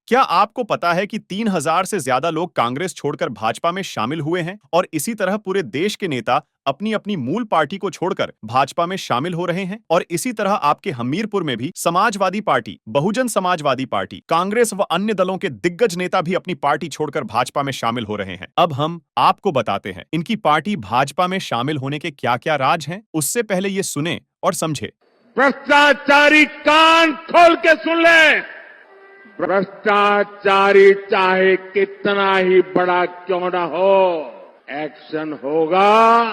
क्या आपको पता है कि 3,000 से ज्यादा लोग कांग्रेस छोड़कर भाजपा में शामिल हुए हैं और इसी तरह पूरे देश के नेता अपनी अपनी मूल पार्टी को छोड़कर भाजपा में शामिल हो रहे हैं। और इसी तरह आपके हमीरपुर में भी समाजवादी पार्टी, बहुजन समाजवादी पार्टी, कांग्रेस व अन्य दलों के दिग्गज नेता भी अपनी पार्टी छोड़कर भाजपा में शामिल हो रहे हैं। अब हम आपको बताते हैं इनकी पार्टी भाजपा में शामिल होने के क्या क्या राज हैं। उससे पहले ये सुने और समझे। भ्रष्टाचारी कान खोल के सुन ले। भ्रष्टाचारी चाहे कितना ही बड़ा क्यों ना हो, एक्शन होगा,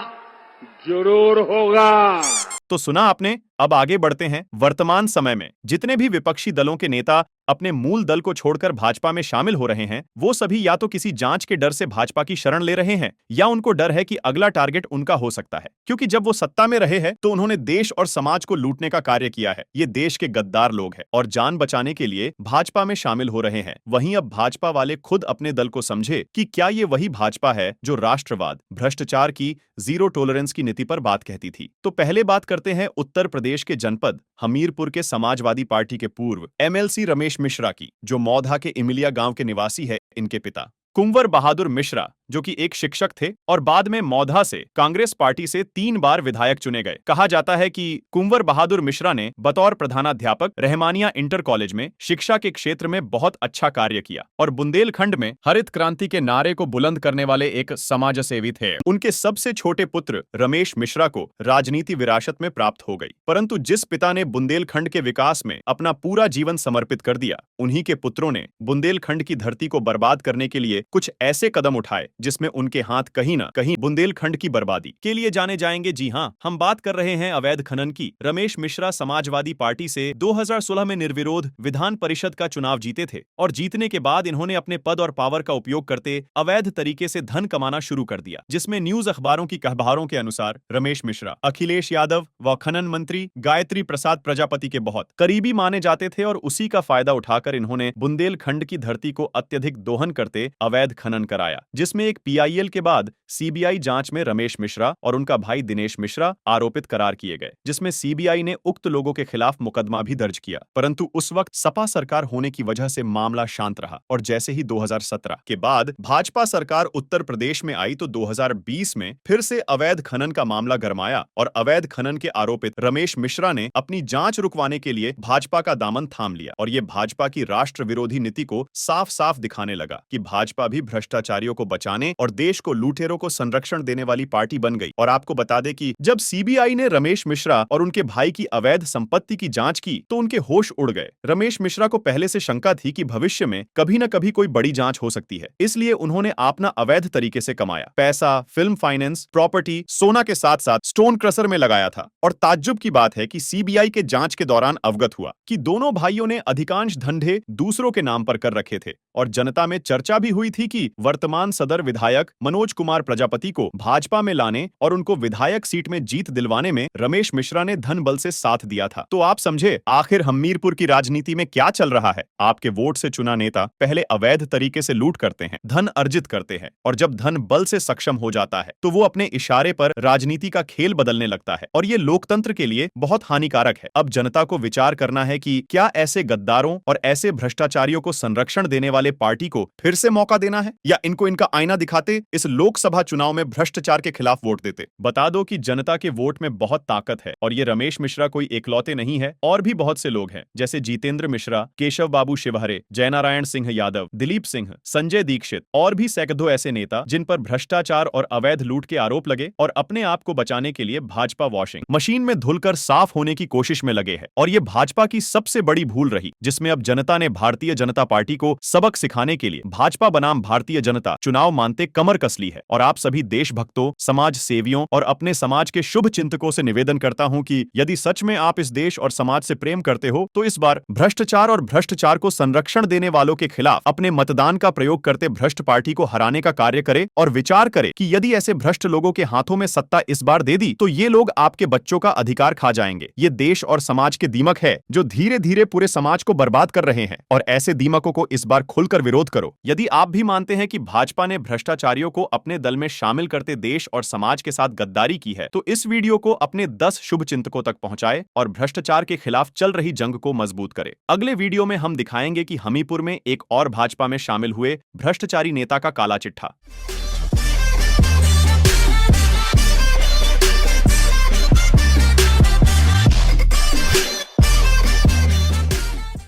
जरूर होगा। तो सुना आपने। अब आगे बढ़ते हैं। वर्तमान समय में जितने भी विपक्षी दलों के नेता अपने मूल दल को छोड़कर भाजपा में शामिल हो रहे हैं, वो सभी या तो किसी जांच के डर से भाजपा की शरण ले रहे हैं या उनको डर है कि अगला टारगेट उनका हो सकता है, क्योंकि जब वो सत्ता में रहे हैं तो उन्होंने देश और समाज को लूटने का कार्य किया है। ये देश के गद्दार लोग हैं और जान बचाने के लिए भाजपा में शामिल हो रहे हैं। वहीं अब भाजपा वाले खुद अपने दल को समझे कि क्या ये वही भाजपा है जो राष्ट्रवाद, भ्रष्टाचार की जीरो टॉलरेंस की नीति पर बात कहती थी। तो पहले बात करते हैं उत्तर प्रदेश के जनपद हमीरपुर के समाजवादी पार्टी के पूर्व एमएलसी रमेश मिश्रा की, जो मौधा के इमिलिया गांव के निवासी है। इनके पिता कुंवर बहादुर मिश्रा, जो कि एक शिक्षक थे और बाद में मौधा से कांग्रेस पार्टी से 3 बार विधायक चुने गए। कहा जाता है कि कुंवर बहादुर मिश्रा ने बतौर प्रधानाध्यापक रहमानिया इंटर कॉलेज में शिक्षा के क्षेत्र में बहुत अच्छा कार्य किया और बुंदेलखंड में हरित क्रांति के नारे को बुलंद करने वाले एक समाजसेवी थे। उनके सबसे छोटे पुत्र रमेश मिश्रा को राजनीति विरासत में प्राप्त हो गई, परंतु जिस पिता ने बुंदेलखंड के विकास में अपना पूरा जीवन समर्पित कर दिया, उन्हीं के पुत्रों ने बुंदेलखंड की धरती को बर्बाद करने के लिए कुछ ऐसे कदम उठाए जिसमें उनके हाथ कहीं ना कहीं बुंदेलखंड की बर्बादी के लिए जाने जाएंगे। जी हां, हम बात कर रहे हैं अवैध खनन की। रमेश मिश्रा समाजवादी पार्टी से 2016 में निर्विरोध विधान परिषद का चुनाव जीते थे और जीतने के बाद इन्होंने अपने पद और पावर का उपयोग करते अवैध तरीके से धन कमाना शुरू कर दिया, जिसमें न्यूज अखबारों की खबरों के अनुसार रमेश मिश्रा अखिलेश यादव व खनन मंत्री गायत्री प्रसाद प्रजापति के बहुत करीबी माने जाते थे और उसी का फायदा उठाकर इन्होंने बुंदेलखंड की धरती को अत्यधिक दोहन करते अवैध खनन कराया, जिसमें एक पीआईएल के बाद सीबीआई जांच में रमेश मिश्रा और उनका भाई दिनेश मिश्रा आरोपित करार किए गए, जिसमें सीबीआई ने उक्त लोगों के खिलाफ मुकदमा भी दर्ज किया। परंतु उस वक्त सपा सरकार होने की वजह से मामला शांत रहा और जैसे ही 2017 के बाद भाजपा सरकार उत्तर प्रदेश में आई तो 2020 में फिर से अवैध खनन का मामला गरमाया और अवैध खनन के आरोपित रमेश मिश्रा ने अपनी जांच रुकवाने के लिए भाजपा का दामन थाम लिया और ये भाजपा की राष्ट्र विरोधी नीति को साफ साफ दिखाने लगा कि भाजपा भी भ्रष्टाचारियों को बचाने और देश को लूटेरों को संरक्षण देने वाली पार्टी बन गई। और आपको बता दें कि जब सीबीआई ने रमेश मिश्रा और उनके भाई की अवैध संपत्ति की जांच की तो उनके होश उड़ गए। रमेश मिश्रा को पहले से शंका थी कि भविष्य में कभी न कभी कोई बड़ी जांच हो सकती है, इसलिए उन्होंने अपना अवैध तरीके से कमाया पैसा फिल्म फाइनेंस, प्रॉपर्टी, सोना के साथ साथ स्टोन क्रशर में लगाया था। और ताज्जुब की बात है कि सीबीआई के जांच के दौरान अवगत हुआ कि दोनों भाइयों ने अधिकांश धंधे दूसरों के नाम पर कर रखे थे और जनता में चर्चा भी हुई थी कि वर्तमान सदर विधायक मनोज कुमार प्रजापति को भाजपा में लाने और उनको विधायक सीट में जीत दिलवाने में रमेश मिश्रा ने धन बल से साथ दिया था। तो आप समझे आखिर हमीरपुर की राजनीति में क्या चल रहा है। आपके वोट से चुना नेता पहले अवैध तरीके से लूट करते हैं, धन अर्जित करते हैं और जब धन बल से सक्षम हो जाता है तो वो अपने इशारे पर राजनीति का खेल बदलने लगता है और ये लोकतंत्र के लिए बहुत हानिकारक है। अब जनता को विचार करना है कि क्या ऐसे गद्दारों और ऐसे भ्रष्टाचारियों को संरक्षण देने वाले पार्टी को फिर से मौका देना है या इनको इनका आईना दिखाते इस लोकसभा चुनाव में भ्रष्टाचार के खिलाफ वोट देते। बता दो कि जनता के वोट में बहुत ताकत है और ये रमेश मिश्रा कोई एकलौते नहीं है, और भी बहुत से लोग हैं जैसे जितेंद्र मिश्रा, केशव बाबू शिवहरे, जयनारायण सिंह यादव, दिलीप सिंह, संजय दीक्षित और भी सैकड़ों ऐसे नेता जिन पर भ्रष्टाचार और अवैध लूट के आरोप लगे और अपने आप को बचाने के लिए भाजपा वॉशिंग मशीन में धुलकर साफ होने की कोशिश में लगे हैं। और ये भाजपा की सबसे बड़ी भूल रही, जिसमें अब जनता ने भारतीय जनता पार्टी को सबक सिखाने के लिए भाजपा बनाम भारतीय जनता चुनाव मानते कमर कस ली है। और आप सभी देशभक्तों, समाज सेवियों और अपने समाज के शुभ चिंतकों से निवेदन करता हूं कि यदि सच में आप इस देश और समाज से प्रेम करते हो तो इस बार भ्रष्टाचार और भ्रष्टाचार को संरक्षण देने वालों के खिलाफ अपने मतदान का प्रयोग करते भ्रष्ट पार्टी को हराने का कार्य करे और विचार करे कि यदि ऐसे भ्रष्ट लोगों के हाथों में सत्ता इस बार दे दी तो ये लोग आपके बच्चों का अधिकार खा जाएंगे। ये देश और समाज के दीमक है जो धीरे धीरे पूरे समाज को बर्बाद कर रहे हैं और ऐसे दीमकों को इस बार खुलकर विरोध करो। यदि आप भी मानते हैं कि भाजपा ने भ्रष्टाचारियों को अपने दल में शामिल करते देश और समाज के साथ गद्दारी की है, तो इस वीडियो को अपने 10 शुभचिंतकों तक पहुंचाए और भ्रष्टाचार के खिलाफ चल रही जंग को मजबूत करे। अगले वीडियो में हम दिखाएंगे कि हमीरपुर में एक और भाजपा में शामिल हुए भ्रष्टाचारी नेता का काला चिट्ठा।